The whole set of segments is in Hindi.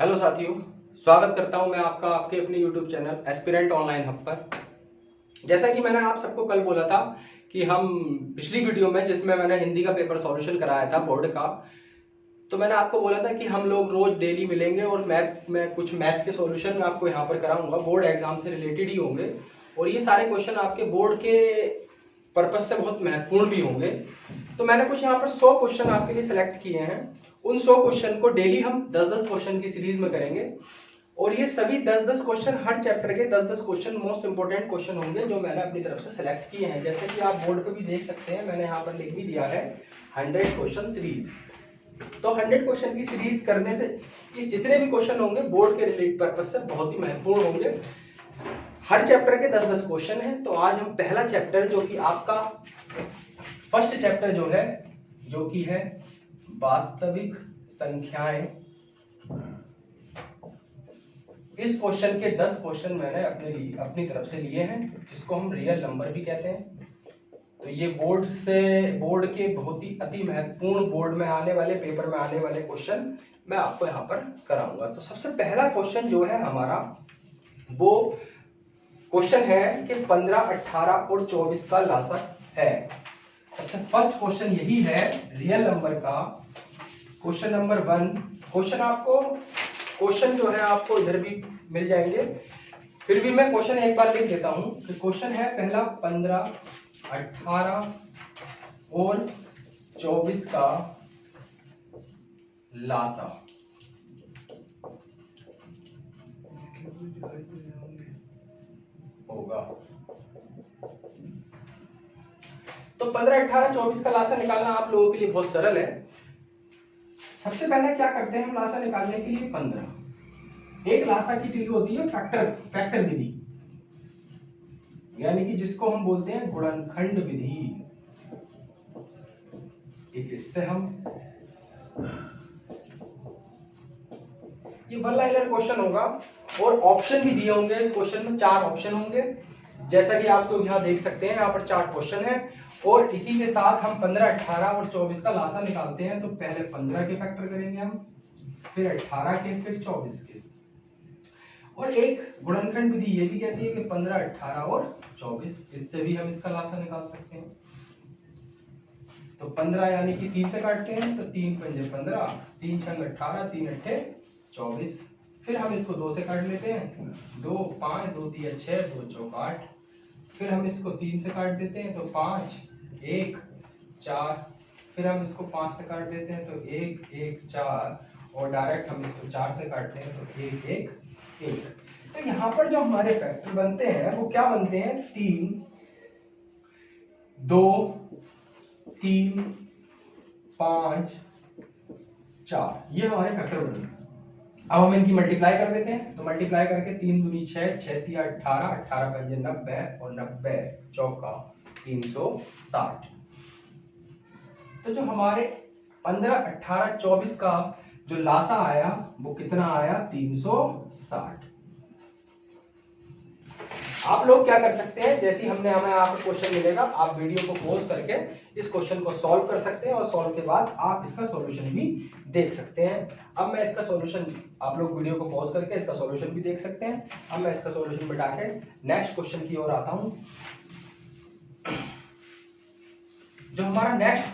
हेलो साथियों, स्वागत करता हूं मैं आपका आपके अपने YouTube channel aspirant online hub पर। जैसा कि मैंने आप सबको कल बोला था कि हम पिछली वीडियो में जिसमें मैंने हिंदी का पेपर सॉल्यूशन कराया था बोर्ड का, तो मैंने आपको बोला था कि हम लोग रोज डेली मिलेंगे और मैथ में कुछ मैथ के सॉल्यूशन मैं आपको यहाँ पर कराऊंगा। बोर्ड एग्जाम से रिलेटेड ही होंगे और ये सारे क्वेश्चन आपके बोर्ड के पर्पज से बहुत महत्वपूर्ण भी होंगे। तो मैंने कुछ यहाँ पर 100 क्वेश्चन आपके लिए सिलेक्ट किए हैं। उन 100 क्वेश्चन को डेली हम 10-10 क्वेश्चन की सीरीज में करेंगे और ये सभी 10-10 क्वेश्चन, हर चैप्टर के 10-10 क्वेश्चन मोस्ट इंपोर्टेंट क्वेश्चन होंगे जो मैंने अपनी तरफ से सिलेक्ट किए हैं। जैसे कि आप बोर्ड पे भी देख सकते हैं, मैंने यहाँ पर लिख भी दिया है 100 क्वेश्चन सीरीज। तो 100 क्वेश्चन की सीरीज करने से ये जितने भी क्वेश्चन होंगे बोर्ड के रिलेटेड पर्पज से बहुत ही महत्वपूर्ण होंगे। हर चैप्टर के 10-10 क्वेश्चन हैं। तो आज हम पहला चैप्टर जो कि आपका फर्स्ट चैप्टर जो कि है वास्तविक संख्याएं, इस क्वेश्चन के 10 क्वेश्चन मैंने अपनी तरफ से लिए हैं, जिसको हम रियल नंबर भी कहते हैं। तो ये बोर्ड के बहुत ही अति महत्वपूर्ण बोर्ड में आने वाले, पेपर में आने वाले क्वेश्चन मैं आपको यहाँ पर कराऊंगा। तो सबसे पहला क्वेश्चन जो है हमारा, वो क्वेश्चन है कि 15, 18 और 24 का लासा है। सबसे फर्स्ट क्वेश्चन यही है रियल नंबर का। Question number 1। क्वेश्चन जो है आपको इधर भी मिल जाएंगे, फिर भी मैं क्वेश्चन एक बार लिख देता हूं कि क्वेश्चन है पहला 15, 18 और 24 का लासा। होगा तो 15, 18, 24 का लासा निकालना आप लोगों के लिए बहुत सरल है। सबसे पहले क्या करते हैं हम लासा निकालने के लिए 15। एक लासा की ट्रिक होती है फैक्टर विधि, यानी कि जिसको हम बोलते हैं गुणनखंड विधि। इससे हम ये वन लाइनर क्वेश्चन होगा और ऑप्शन भी दिए होंगे इस क्वेश्चन में। 4 ऑप्शन होंगे, जैसा कि आप लोग यहाँ देख सकते हैं। यहाँ पर 4 क्वेश्चन है और इसी के साथ हम 15, 18 और 24 का लासा निकालते हैं। तो पहले 15 के फैक्टर करेंगे हम, फिर 18 के, फिर 24 के। और एक गुणनखंड विधि ये भी कहती है कि 15, 18 और 24, इससे भी हम इसका लासा निकाल सकते हैं। तो 15 यानी कि 3 से काटते हैं, तो 3 पंजे 15, 3 छंग 18, 3 अट्ठे 24। फिर हम इसको 2 से काट लेते हैं, 2, 5, 2 3 6, 2 चौक 8। फिर हम इसको 3 से काट देते हैं, तो 5, 1, 4। फिर हम इसको 5 से काट देते हैं, तो 1, 1, 4। और डायरेक्ट हम इसको 4 से काटते हैं, तो 1, 1, 1। तो यहाँ पर जो हमारे फैक्टर बनते हैं वो क्या बनते हैं? 3, 2, 3, 5, 4, ये हमारे फैक्टर बन गए। अब हम इनकी मल्टीप्लाई कर देते हैं। तो मल्टीप्लाई करके 3 दूनी 6, 6 तिया 18, 18 पंजे 90 और 90 चौका 360। तो जो हमारे 15, 18, 24 का जो लासा आया वो कितना आया? 360। आप लोग क्या कर सकते हैं, जैसे हमें आपको क्वेश्चन मिलेगा, आप वीडियो को पॉज करके इस क्वेश्चन को सॉल्व कर सकते हैं और सॉल्व के बाद आप इसका सॉल्यूशन भी देख सकते हैं। अब मैं इसका सॉल्यूशन, आप लोग वीडियो को पॉज करके इसका सॉल्यूशन भी देख सकते हैं। अब मैं इसका सॉल्यूशन बिठा के नेक्स्ट क्वेश्चन की ओर आता हूं। जो हमारा नेक्स्ट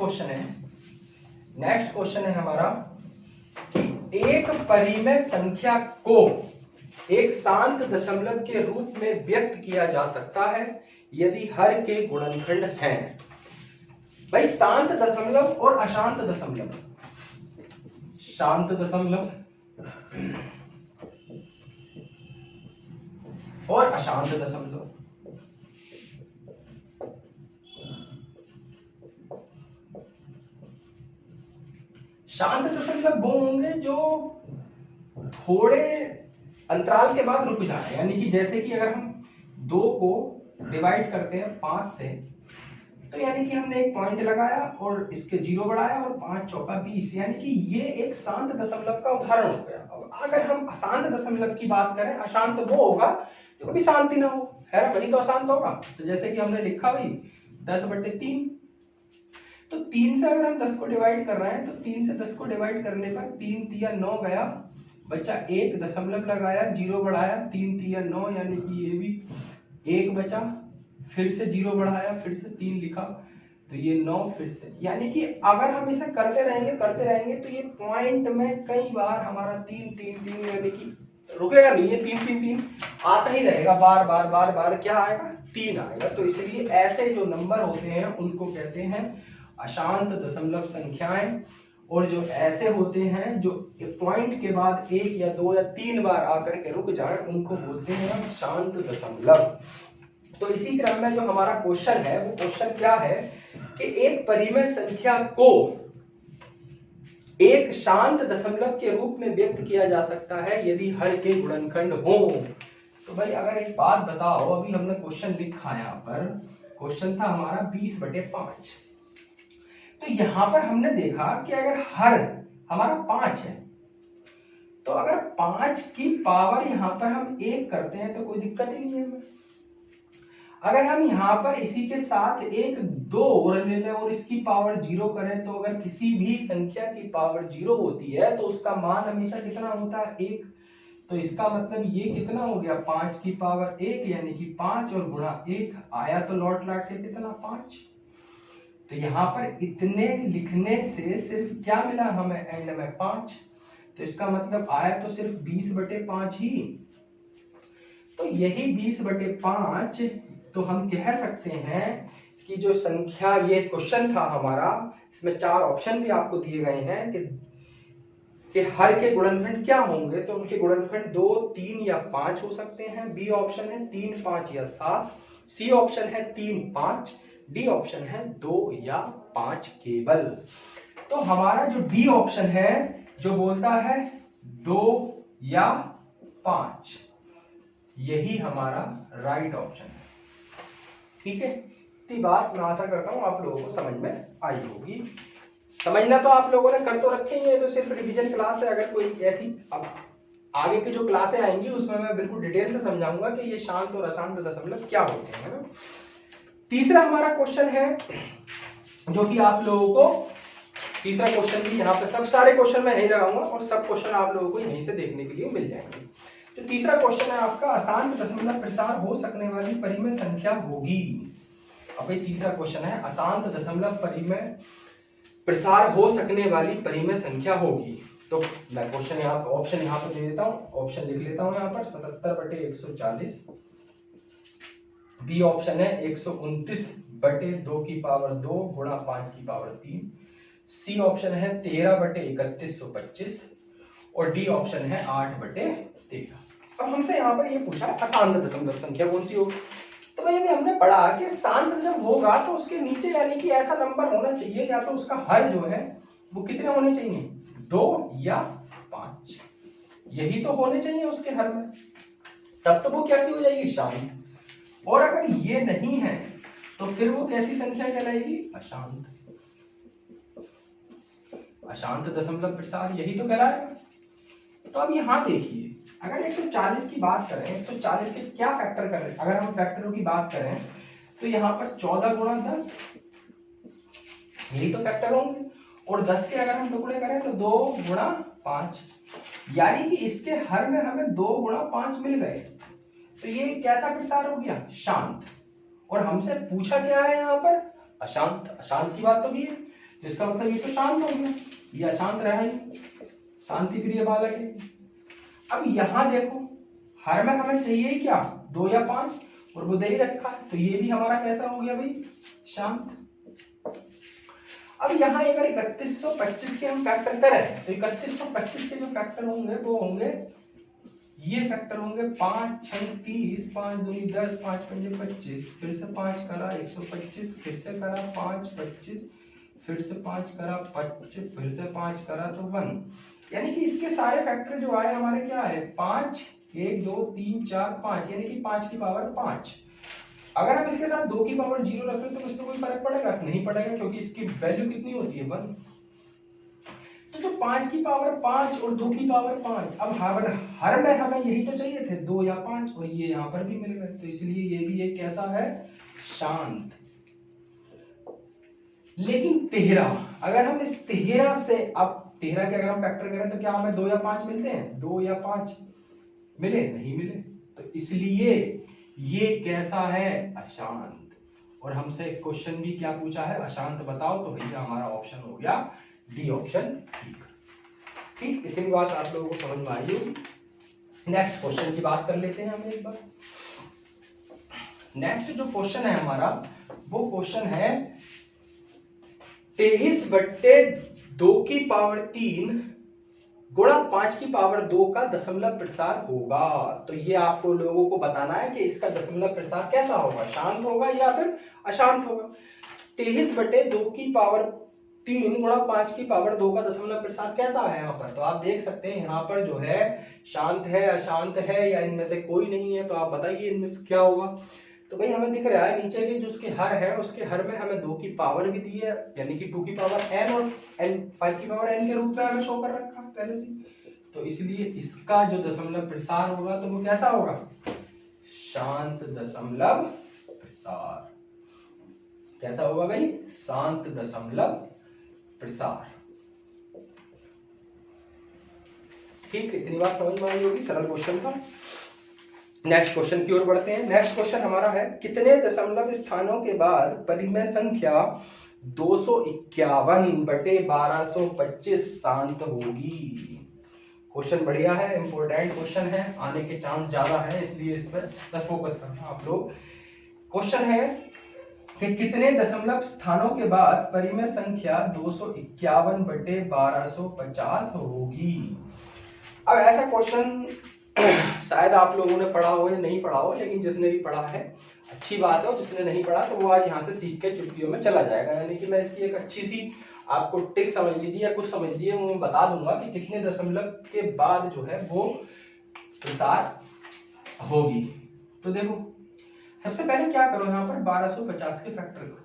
क्वेश्चन है हमारा कि एक परिमेय संख्या को एक शांत दशमलव के रूप में व्यक्त किया जा सकता है यदि हर के गुणनखंड हैं। भाई, शांत दशमलव और अशांत दशमलव, शांत दशमलव और अशांत दशमलव। शांत दशमलव वो होंगे जो थोड़े अंतराल के बाद रुक जाए, यानी कि जैसे कि अगर हम 2 को डिवाइड करते हैं 5 से, तो यानी कि हमने एक पॉइंट लगाया और इसके 0 बढ़ाया और 5 चौका 20, यानी कि ये एक शांत दशमलव का उदाहरण हो गया। अब अगर हम अशांत दशमलव की बात करें, अशांत वो होगा जो कभी शांति ना हो, है ना, वही तो अशांत होगा। तो जैसे कि हमने लिखा भाई 10/3, तो 3 से अगर हम 10 को डिवाइड कर रहे हैं, तो 3 से 10 को डिवाइड करने पर 3 तिया 9 गया, बच्चा 1 दशमलव लगाया, 0 बढ़ाया, 3 3 9, यानी कि ये भी 1 बचा, फिर से 0 बढ़ाया, फिर से 3 लिखा, तो ये 9, फिर से, यानी कि अगर हम इसे करते रहेंगे तो ये पॉइंट में कई बार हमारा 3 3 3, यानी कि रुकेगा नहीं, ये 3 3 3 आता ही रहेगा, बार बार बार बार क्या आएगा, 3 आएगा। तो इसलिए ऐसे जो नंबर होते हैं उनको कहते हैं अशांत दशमलव संख्याएं, और जो ऐसे होते हैं जो पॉइंट के बाद 1 या 2 या 3 बार आकर के रुक जाए उनको बोलते हैं हम शांत दशमलव। तो इसी क्रम में जो हमारा क्वेश्चन है वो क्वेश्चन क्या है कि एक परिमेय संख्या को एक शांत दशमलव के रूप में व्यक्त किया जा सकता है यदि हर के गुणनखंड हो। तो भाई अगर एक बात बताओ, अभी हमने क्वेश्चन लिखा है, यहाँ पर क्वेश्चन था हमारा 20/5। तो यहाँ पर हमने देखा कि अगर हर हमारा 5 है, तो अगर 5 की पावर यहाँ पर हम 1 करते हैं तो कोई दिक्कत ही नहीं है हमें। अगर हम यहाँ पर इसी के साथ 1 2 और ले लें और इसकी पावर 0 करें, तो अगर किसी भी संख्या की पावर 0 होती है तो उसका मान हमेशा कितना होता है, 1। तो इसका मतलब ये कितना हो गया, 5 की पावर 1, यानी कि 5 और गुणा 1 आया, तो लौट लाट के कितना, 5। तो यहाँ पर इतने लिखने से सिर्फ क्या मिला हमें, एंड में 5। तो इसका मतलब आया तो सिर्फ 20/5 ही। तो यही 20/5, तो हम कह सकते हैं कि जो संख्या, ये क्वेश्चन था हमारा, इसमें 4 ऑप्शन भी आपको दिए गए हैं कि हर के गुणनखंड क्या होंगे, तो उनके गुणनखंड 2 3 या 5 हो सकते हैं। बी ऑप्शन है 3 5 या 7, सी ऑप्शन है 3 5, डी ऑप्शन है 2 या 5 केवल। तो हमारा जो डी ऑप्शन है जो बोलता है 2 या 5, यही हमारा राइट ऑप्शन है। ठीक है, इतनी बात मैं आशा करता हूं आप लोगों को समझ में आई होगी। समझना तो आप लोगों ने कर तो रखे ही है, तो सिर्फ रिवीजन क्लास है। अगर कोई ऐसी अब आगे की जो क्लासें आएंगी उसमें मैं बिल्कुल डिटेल से समझाऊंगा कि ये शांत और अशांत दशमलव क्या होते हैं। तीसरा हमारा क्वेश्चन है जो कि आप लोगों को, तीसरा क्वेश्चन भी यहाँ पे सब सारे क्वेश्चन मैं यही लगाऊंगा और सब क्वेश्चन आप लोगों को यहीं से देखने के लिए मिल जाएंगे। तो तीसरा क्वेश्चन है आपका, अशांत दशमलव प्रसार हो सकने वाली परिमेय संख्या होगी। अब ये तीसरा क्वेश्चन है, अशांत दशमलव परिमेय प्रसार हो सकने वाली परिमेय संख्या होगी। तो मैं क्वेश्चन यहाँ ऑप्शन यहाँ पे दे देता हूँ, ऑप्शन लिख लेता हूँ यहाँ पर 77/140। बी ऑप्शन है 129/2 की पावर 2 गुणा 5 की पावर 3। सी ऑप्शन है 13/3125 और डी ऑप्शन है 8/13। अब हमसे यहाँ पर ये पूछा अशांत दशमलव संख्या कौन सी होगी। तो भाई हमने पढ़ा कि शांत जब होगा तो उसके नीचे यानी कि ऐसा नंबर होना चाहिए, या तो उसका हर जो है वो कितने होने चाहिए, 2 या 5, यही तो होने चाहिए उसके हर में, तब तो वो कैसी हो जाएगी, शांत। और अगर ये नहीं है तो फिर वो कैसी संख्या कहलाएगी, अशांत। अशांत दशमलव प्रसार यही तो कहलाएगा। तो अब यहाँ देखिए, अगर 140 की बात करें, 140 के क्या फैक्टर करें, अगर हम फैक्टरों की बात करें तो यहाँ पर 14 गुणा 10, यही तो फैक्टर होंगे। और 10 के अगर हम टुकड़े करें तो 2 गुणा 5, यानी कि इसके हर में हमें 2 गुणा 5 मिल गए। तो ये कैसा प्रसार हो गया, शांत। और हमसे पूछा क्या है यहाँ पर, अशांत। अशांत की बात तो भी है, जिसका मतलब ये तो शांत हो गया, ये अशांत रहा ही, शांति प्रिय बालक है। अब यहाँ देखो, हर में हमें चाहिए ही क्या, 2 या 5, और वो दे ही रखा है, तो ये भी हमारा कैसा हो गया भाई, शांत। अब यहाँ अगर 3125 के हम फैक्टर करें तो 3125 के जो फैक्टर होंगे वो होंगे, ये फैक्टर होंगे 5 6 30, 5 दूनी 10, 5 पंजे 25, फिर से 5 करा 125, फिर से करा 5 25, फिर से 5 करा 25, फिर से 5 करा तो 1, यानी कि इसके सारे फैक्टर जो आए हमारे क्या है, 5 1 2 3 4 5, यानी कि 5 की पावर 5। अगर हम इसके साथ 2 की पावर 0 रखें तो इसमें कोई फर्क पड़ेगा, नहीं पड़ेगा, क्योंकि इसकी वैल्यू कितनी होती है, 1। तो जो 5 की पावर 5 और 2 की पावर 5, अब हर में हमें यही तो चाहिए थे, 2 या 5, और ये यहाँ पर भी मिल गए, तो इसलिए ये भी एक कैसा है, शांत। लेकिन 13, अगर हम इस 13 से अब 13 के अगर हम फैक्टर करें तो क्या हमें 2 या 5 मिलते हैं? 2 या 5 मिले? नहीं मिले। तो इसलिए ये कैसा है? अशांत। और हमसे क्वेश्चन भी क्या पूछा है? अशांत बताओ। तो भैया हमारा ऑप्शन हो गया डी ऑप्शन ठीक। ठीक, इतनी बात आप लोगों को समझ में आई होगी। नेक्स्ट क्वेश्चन की बात कर लेते हैं हम एक बार। नेक्स्ट जो क्वेश्चन है हमारा वो क्वेश्चन है 23/2 गुणा 5 का दशमलव प्रसार होगा। तो ये आपको लोगों को बताना है कि इसका दशमलव प्रसार कैसा होगा, शांत होगा या फिर अशांत होगा। 23/2 गुणा 5 का दशमलव प्रसार कैसा है यहाँ पर? तो आप देख सकते हैं यहाँ पर जो है शांत है, अशांत है, या इनमें से कोई नहीं है। तो आप बताइए इनमें से क्या होगा। तो भाई हमें दिख रहा है नीचे की जो उसके हर है, उसके हर में हमें 2 की पावर भी दी है, यानी कि 2 की पावर n और n 5 की पावर n के रूप में हमें शो कर रखा है पहले से। तो इसलिए इसका जो दशमलव प्रसार होगा तो वो कैसा होगा? शांत दशमलव प्रसार। कैसा होगा भाई? शांत दशमलव प्रसार। ठीक, इतनी बात समझ में आई होगी, सरल क्वेश्चन था। नेक्स्ट क्वेश्चन की ओर बढ़ते हैं। नेक्स्ट क्वेश्चन हमारा है कितने दशमलव स्थानों के बाद परिमेय संख्या 251/1225 शांत होगी? क्वेश्चन बढ़िया है, इंपॉर्टेंट क्वेश्चन है, आने के चांस ज्यादा है, इसलिए इस पर फोकस करना आप लोग। क्वेश्चन है कि कितने दशमलव स्थानों के बाद परिमेय संख्या 251/1250 होगी? अब ऐसा क्वेश्चन शायद आप लोगों ने पढ़ा हो या नहीं पढ़ा हो, लेकिन जिसने भी पढ़ा है अच्छी बात है, और जिसने नहीं पढ़ा तो वो आज यहाँ से सीख के चुटकियों में चला जाएगा। यानी कि मैं इसकी एक अच्छी सी आपको ट्रिक समझ लीजिए या कुछ समझ लीजिए, वो मैं बता दूंगा कि कितने दशमलव के बाद जो है वो प्रसार होगी। तो देखो सबसे पहले क्या करो, यहाँ पर 1250 के फैक्टर करो।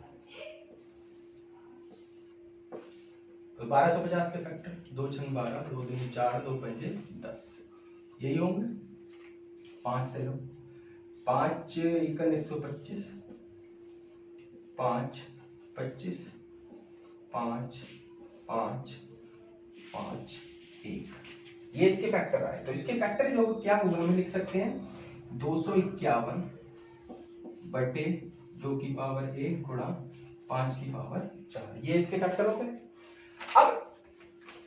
तो 1250 के फैक्टर 2 × 12, 2 × 4, 2 × 5 10, यही होंगे। 5 से लो, 5 × 125, 5 25, 5 5 5 1, ये इसके फैक्टर आए। तो इसके फैक्टर जो क्या होगा हम लिख सकते हैं 251/2 की पावर 1 गुणा 5 की पावर 4, ये इसके फैक्टर होते हैं। अब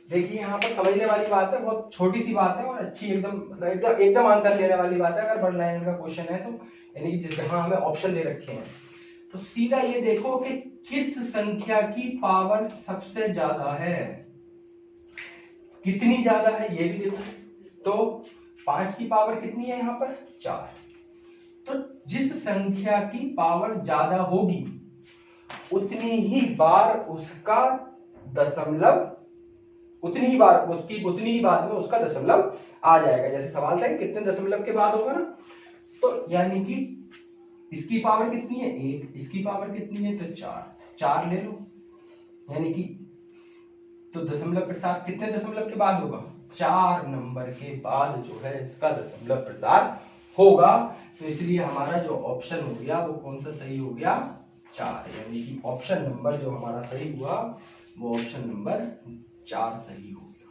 देखिए यहाँ पर समझने वाली बात है, बहुत छोटी सी बात है और अच्छी एकदम आंसर लेने वाली बात है। अगर बड़ा लाइन का क्वेश्चन है तो यानी कि जहां हमें ऑप्शन दे रखे हैं तो सीधा ये देखो कि किस संख्या की पावर सबसे ज्यादा है, कितनी ज्यादा है ये भी देखो। तो 5 की पावर कितनी है यहाँ पर 4, तो जिस संख्या की पावर ज्यादा होगी उतनी ही बार उसका दशमलव, उतनी ही बाद में उसका दशमलव आ जाएगा। जैसे सवाल था कि कितने दशमलव के बाद होगा ना, तो यानी कि इसकी पावर कितनी है 1, इसकी पावर कितनी है तो 4 ले लो, यानी कि तो दशमलव प्रसार कितने दशमलव के बाद होगा 4 नंबर के बाद जो है इसका दशमलव प्रसार होगा। तो इसलिए हमारा जो ऑप्शन हो गया वो कौन सा सही हो गया 4, यानी कि ऑप्शन नंबर जो हमारा सही हुआ वो ऑप्शन नंबर 4 सही हो गया।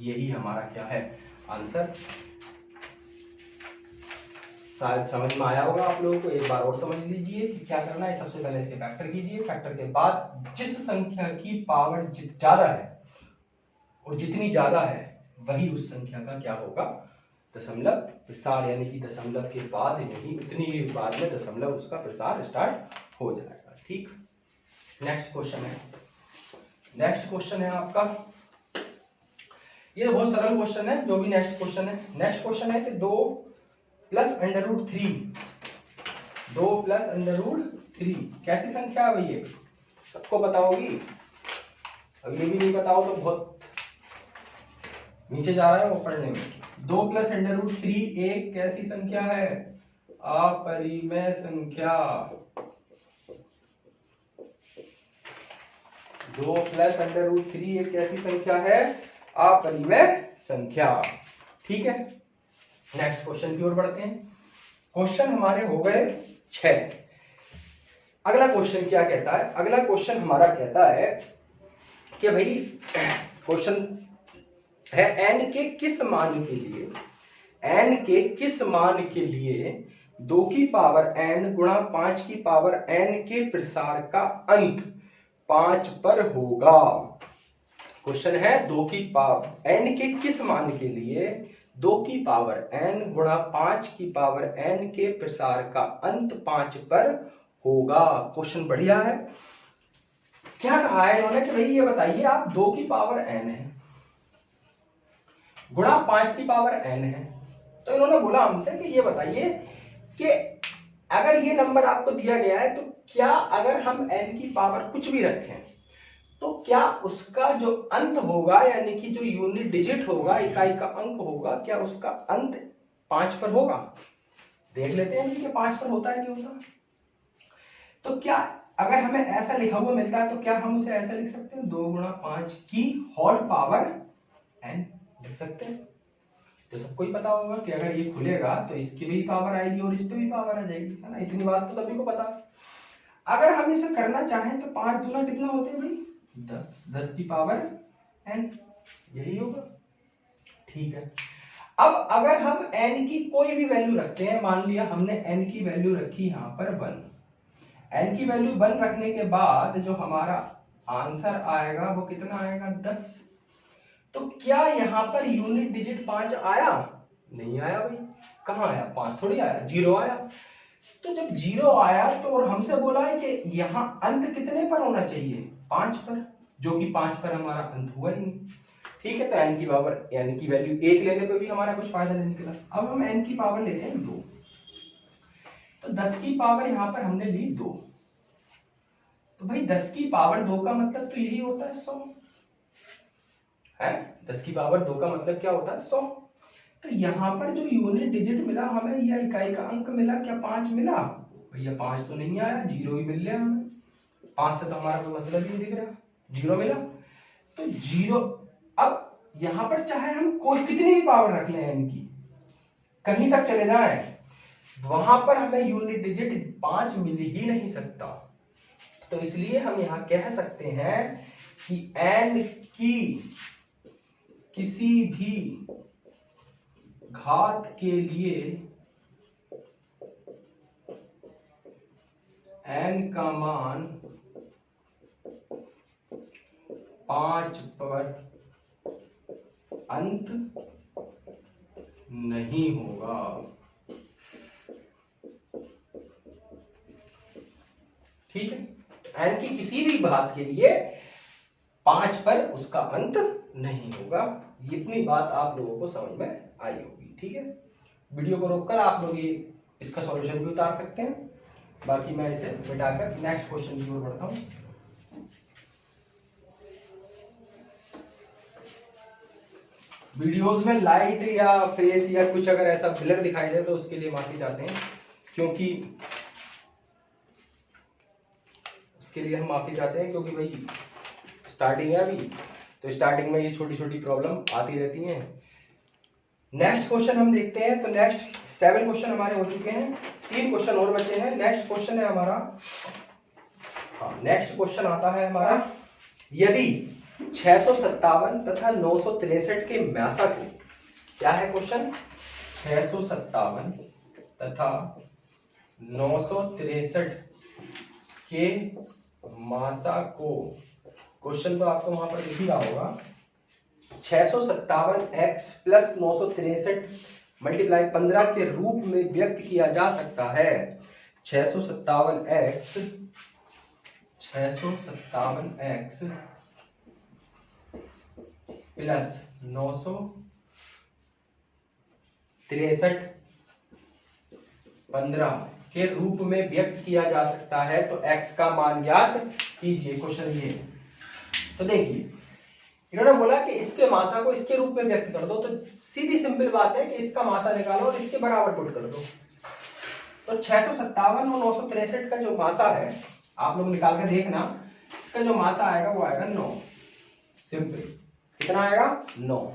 यही हमारा क्या है आंसर। शायद समझ में आया होगा आप लोगों को, एक बार और समझ लीजिए कि क्या करना है। सबसे पहले इसके फैक्टर कीजिए, फैक्टर के बाद जिस संख्या की पावर ज्यादा है और जितनी ज्यादा है वही उस संख्या का क्या होगा दशमलव प्रसार, यानी कि दशमलव के बाद नहीं उतनी ही बाद में दशमलव उसका प्रसार स्टार्ट हो जाएगा। ठीक, नेक्स्ट क्वेश्चन है आपका, ये बहुत सरल क्वेश्चन है जो भी नेक्स्ट क्वेश्चन है कि 2 + √3 कैसी संख्या है भाई, ये सबको पता होगी। अब ये भी नहीं पता हो तो बहुत नीचे जा रहा है वो पढ़ने में। 2 + √3 एक कैसी संख्या है, अपरिमेय संख्या। 2 + √3 एक कैसी संख्या है, अपरिमेय संख्या। ठीक है, नेक्स्ट क्वेश्चन की ओर बढ़ते हैं। क्वेश्चन हमारे हो गए 6। अगला क्वेश्चन क्या कहता है, अगला क्वेश्चन हमारा कहता है कि भाई क्वेश्चन है n के किस मान के लिए, n के किस मान के लिए 2 की पावर n गुणा 5 की पावर n के प्रसार का अंत 5 पर होगा। क्वेश्चन है 2 की पावर n के किस मान के लिए 2 की पावर n गुणा 5 की पावर n के प्रसार का अंत 5 पर होगा। क्वेश्चन बढ़िया है। क्या कहा है इन्होंने कि भाई ये बताइए आप 2 की पावर n है गुणा 5 की पावर n है, तो इन्होंने बोला हमसे कि ये बताइए कि अगर ये नंबर आपको दिया गया है तो क्या अगर हम n की पावर कुछ भी रखें तो क्या उसका जो अंत होगा यानी कि जो यूनिट डिजिट होगा, इकाई का अंक होगा, क्या उसका अंत 5 पर होगा। देख लेते हैं कि 5 पर होता है नहीं होता। तो क्या अगर हमें ऐसा लिखा हुआ मिलता है तो क्या हम उसे ऐसा लिख सकते हैं 2 गुणा 5 की होल पावर n लिख सकते हैं। तो सबको ही पता होगा कि अगर ये खुलेगा तो इसकी भी पावर आएगी और इस पे भी पावर आ जाएगी, है ना। इतनी बात तो सभी को पता है। अगर हम इसे करना चाहें तो 5 दूना कितना होते हैं भाई 10, 10 की पावर n, यही होगा। ठीक है। अब अगर हम n की कोई भी वैल्यू रखते हैं, मान लिया हमने n की वैल्यू रखी यहाँ पर 1, n की वैल्यू 1 रखने के बाद जो हमारा आंसर आएगा वो कितना आएगा 10। तो क्या यहाँ पर यूनिट डिजिट 5 आया? नहीं आया भाई। कहाँ आया? 5 थोड़ी आया, 0 आया। तो जब 0 आया तो और हमसे बोला है कि यहाँ अंत कितने पर होना चाहिए 5 पर, जो कि 5 पर हमारा अंत हुआ ही नहीं। ठीक है, तो n की पावर n की वैल्यू 1 लेने पे भी हमारा कुछ फायदा नहीं निकला। अब हम n की पावर लेते हैं 2, तो 10 की पावर यहाँ पर हमने ली 2, तो भाई 10 की पावर 2 का मतलब तो यही होता है 100 है। 10 की पावर 2 का मतलब क्या होता है 100। तो यहाँ पर जो यूनिट डिजिट मिला हमें या इकाई का अंक मिला, क्या 5 मिला? भैया 5 तो नहीं आया, 0 ही मिल गया हमें। 5 से तो हमारा कोई मतलब ही नहीं दिख रहा, 0 मिला। तो 0, अब यहाँ पर चाहे हम कोई कितनी भी पावर रख लें n की, कहीं तक चले जाए, वहां पर हमें यूनिट डिजिट 5 मिल ही नहीं सकता। तो इसलिए हम यहाँ कह सकते हैं कि n की किसी भी घात के लिए n का मान 5 पर अंत नहीं होगा। ठीक है, n की किसी भी घात के लिए 5 पर उसका अंत नहीं होगा। इतनी बात आप लोगों को समझ में आई होगी। ठीक है, वीडियो को रोककर आप लोग ये इसका सॉल्यूशन भी उतार सकते हैं। बाकी मैं इसे मिटाकर नेक्स्ट क्वेश्चन की ओर बढ़ता हूँ। वीडियोस में लाइट या फेस या कुछ अगर ऐसा ब्लर दिखाई दे तो उसके लिए माफी चाहते हैं, क्योंकि उसके लिए हम माफी चाहते हैं क्योंकि भाई स्टार्टिंग है अभी, तो स्टार्टिंग में ये छोटी छोटी प्रॉब्लम आती रहती हैं। नेक्स्ट क्वेश्चन हम देखते हैं। तो नेक्स्ट 7 क्वेश्चन हमारे हो चुके हैं, 3 क्वेश्चन और बचे हैं। नेक्स्ट क्वेश्चन है हमारा, नेक्स्ट क्वेश्चन आता है हमारा, यदि 657 तथा 963 के म्यासा को, क्या है क्वेश्चन, 657 तथा 963 के मासा को, क्वेश्चन तो आपको वहां पर दिख ही रहा होगा, 657x प्लस 963 मल्टीप्लाई 15 के रूप में व्यक्त किया जा सकता है। 657x प्लस 963 15 के रूप में व्यक्त किया जा सकता है। तो x का मान ज्ञात कीजिए। क्वेश्चन ये, तो देखिए इन्होंने बोला कि इसके मासा को इसके रूप में व्यक्त कर दो, तो सीधी सिंपल बात है कि इसका मासा निकालो और इसके बराबर पुट कर दो। तो 657 और 963 का जो मासा है आप लोग निकाल के देखना, इसका जो मासा आएगा वो आएगा 9। सिंपल, कितना आएगा 9।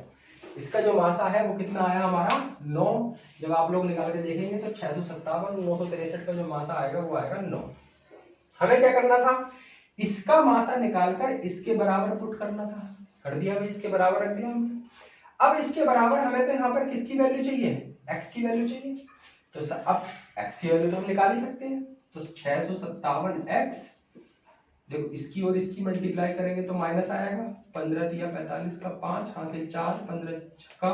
इसका जो मासा है वो कितना आया हमारा 9। जब आप लोग निकाल के देखेंगे तो 657 और 963 का जो मासा आएगा वो आएगा 9। हमें क्या करना था, इसका मासा निकालकर इसके बराबर पुट करना था। कर दिया भाई, इसके बराबर रख दिया हमने। अब इसके बराबर हमें तो यहाँ पर किसकी वैल्यू चाहिए, x की वैल्यू चाहिए। तो अब x की वैल्यू तो हम निकाल ही सकते हैं। तो 657x, देखो इसकी और इसकी मल्टीप्लाई करेंगे तो माइनस आएगा, 15 दिया 45 का 5, हाथ से 4, 15 का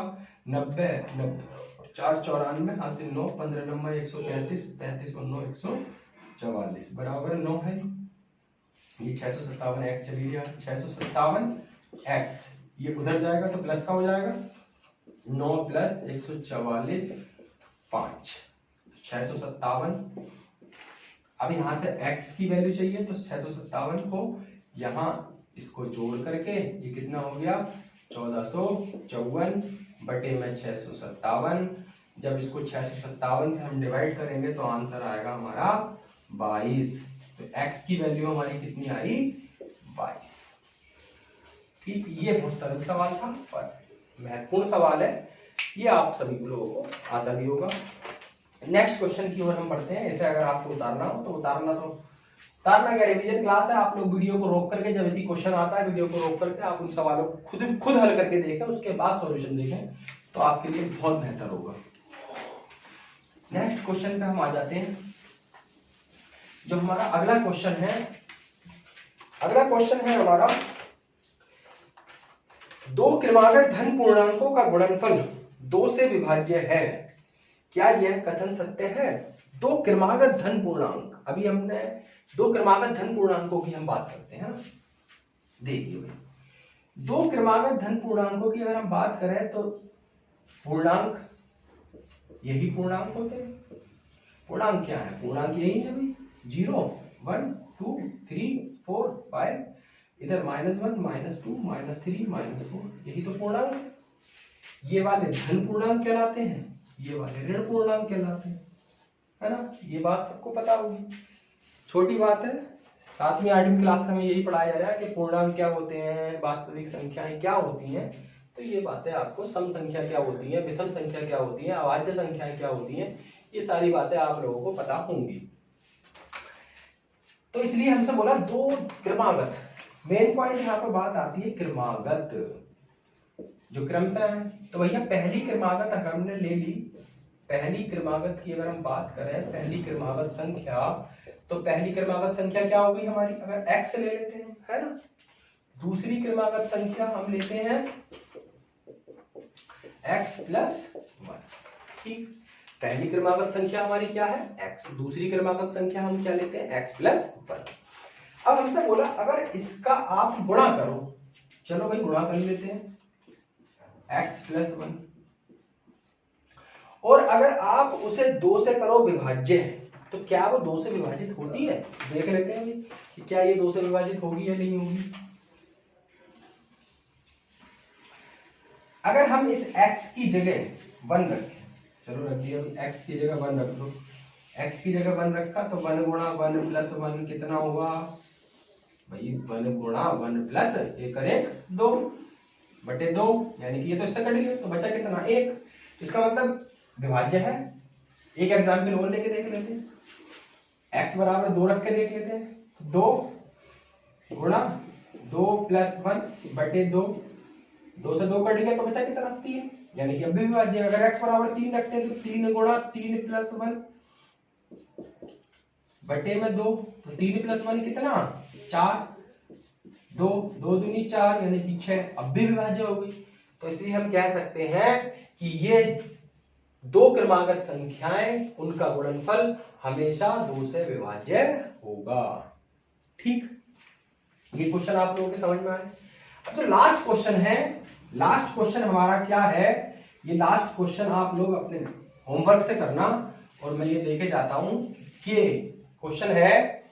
90, 90 4 94, हाथ से 9, 15 नंबर 135, 35 और 9 144 बराबर 9 है। ये 657x चली गया, 657x ये उधर जाएगा तो प्लस का हो जाएगा, 9 प्लस 144 5, 657। अब यहाँ से x की वैल्यू चाहिए तो 657 को यहाँ इसको जोड़ करके ये कितना हो गया 1454 बटे में 657। जब इसको 657 से हम डिवाइड करेंगे तो आंसर आएगा हमारा 22। तो x की वैल्यू हमारी कितनी आई 22। ठीक, ये बहुत सरल सवाल था पर महत्वपूर्ण सवाल है, ये आप सभी लोगों को आता भी होगा। नेक्स्ट क्वेश्चन की ओर हम बढ़ते हैं। ऐसे अगर आपको उतारना हो तो उतारना क्या, रिवीजन क्लास है, आप लोग वीडियो को रोक करके जब इसी क्वेश्चन आता है वीडियो को रोक करके आप उन सवालों को खुद हल करके देखें, उसके बाद सॉल्यूशन देखें तो आपके लिए बहुत बेहतर होगा। नेक्स्ट क्वेश्चन पे हम आ जाते हैं। जो हमारा अगला क्वेश्चन है हमारा, दो क्रमागत धन पूर्णांकों का गुणनफल 2 से विभाज्य है, क्या यह कथन सत्य है। दो क्रमागत धन पूर्णांक, अभी हमने दो क्रमागत धन पूर्णांकों की हम बात करते हैं। देखिए भाई, दो क्रमागत धन पूर्णांकों की अगर हम बात करें तो पूर्णांक यही पूर्णांक होते हैं। पूर्णांक क्या है, पूर्णांक यही है भाई, 0 1 2 3 4 5, इधर -1 -2 -3 -4, यही तो पूर्णांक है। ये वाले धन पूर्णांक कहलाते हैं, ये वाले ऋण पूर्णांक कहलाते हैं, है ना। ये बात सबको पता होगी, छोटी बात है। 7वीं 8वीं क्लास में यही पढ़ाया जा रहा है कि पूर्णांक क्या होते हैं, वास्तविक संख्याएं क्या होती हैं। तो ये बातें आपको, सम संख्या क्या होती है, विषम संख्या क्या होती है, अभाज्य संख्याएं क्या होती हैं, ये सारी बातें आप लोगों को पता होंगी। तो इसलिए हमसे बोला दो क्रमागत, मेन पॉइंट यहाँ पर बात आती है क्रमागत जो क्रमशः है। तो भैया पहली क्रमागत अगर हमने ले ली, पहली क्रमागत की अगर हम बात करें, पहली क्रमागत संख्या, तो पहली क्रमागत संख्या क्या होगी हमारी, अगर x ले लेते हैं, है ना। दूसरी क्रमागत संख्या हम लेते हैं x + 1। ठीक, पहली क्रमागत संख्या हमारी क्या है x, दूसरी क्रमागत संख्या हम क्या लेते हैं x + 1। अब हमसे बोला अगर इसका आप गुणा करो, चलो भाई गुणा कर लेते हैं x + 1, और अगर आप उसे 2 से करो विभाज्य, तो क्या वो 2 से विभाजित होती है, देख लेते हैं कि क्या ये 2 से विभाजित होगी या नहीं होगी। अगर हम इस x की जगह 1 रखें, चलो रख दिया, x की जगह 1 रख लो, x की जगह 1 रखा तो 1 गुणा 1 + 1 कितना हुआ भाई, 1 गुणा 1 + 1 और 1 2 बटे 2, यानी कि ये तो इससे कट गया तो बचा कितना 1। इसका मतलब विभाज्य है। एक एग्जाम्पल और लेके देख लेते हैं, x = 2 रख के देख लेते हैं। 2 गुणा 2 + 1 बटे 2, 2 से 2 कट गया तो बचा कितना 3, यानी कि अब भी विभाज्य। अगर x = 3 रखते हैं तो 3 गुणा 3 + 1 बटे में 2, तो 3 + 1 कितना 4, 2 2 दूनी 4 यानी कि 6, अब भी विभाज्य हो गई। तो इसलिए हम कह सकते हैं कि ये दो क्रमागत संख्याएं, उनका गुणनफल हमेशा 2 से विभाज्य होगा। ठीक, ये क्वेश्चन आप लोगों के समझ में आए। अब जो लास्ट क्वेश्चन है, लास्ट क्वेश्चन हमारा क्या है, ये लास्ट क्वेश्चन आप लोग अपने होमवर्क से करना, और मैं ये देखे जाता हूं कि क्वेश्चन है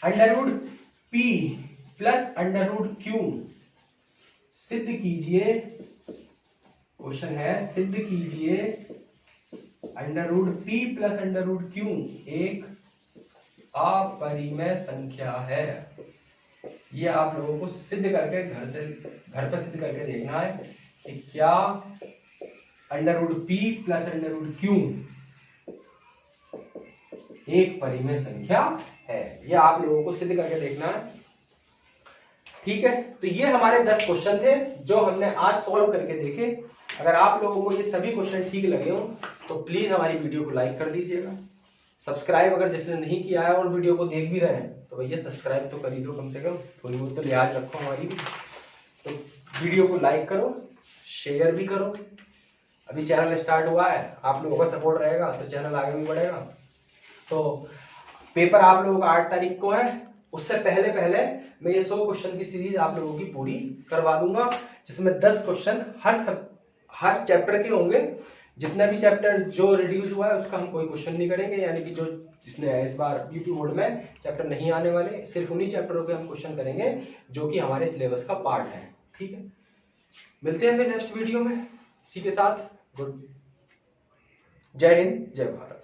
√p + √q सिद्ध कीजिए। क्वेश्चन है सिद्ध कीजिए √p + √q एक अपरिमेय संख्या है। ये आप लोगों को सिद्ध करके घर पर सिद्ध करके देखना है कि क्या √p + √q एक परिमेय संख्या है। ये आप लोगों को सिद्ध करके देखना है। ठीक है, तो ये हमारे 10 क्वेश्चन थे जो हमने आज सॉल्व करके देखे। अगर आप लोगों को ये सभी क्वेश्चन ठीक लगे हो तो प्लीज हमारी वीडियो को लाइक कर दीजिएगा। सब्सक्राइब अगर जिसने नहीं किया है और वीडियो को देख भी रहे हैं तो भैया सब्सक्राइब तो कर ही दो कम से कम, थोड़ी बहुत तो लिहाज रखो हमारी भी। तो वीडियो को लाइक करो, शेयर भी करो। अभी चैनल स्टार्ट हुआ है, आप लोगों का सपोर्ट रहेगा तो चैनल आगे भी बढ़ेगा। तो पेपर आप लोगों का 8 तारीख को है, उससे पहले पहले मैं ये 100 क्वेश्चन की सीरीज आप लोगों की पूरी करवा दूंगा, जिसमें 10 क्वेश्चन हर चैप्टर के होंगे। जितना भी चैप्टर जो रिड्यूस हुआ है उसका हम कोई क्वेश्चन नहीं करेंगे, यानी कि जो जिसने इस बार यूपी बोर्ड में चैप्टर नहीं आने वाले, सिर्फ उन्हीं चैप्टरों के हम क्वेश्चन करेंगे जो कि हमारे सिलेबस का पार्ट है। ठीक है, मिलते हैं फिर नेक्स्ट वीडियो में इसी के साथ। गुड, जय हिंद, जय भारत।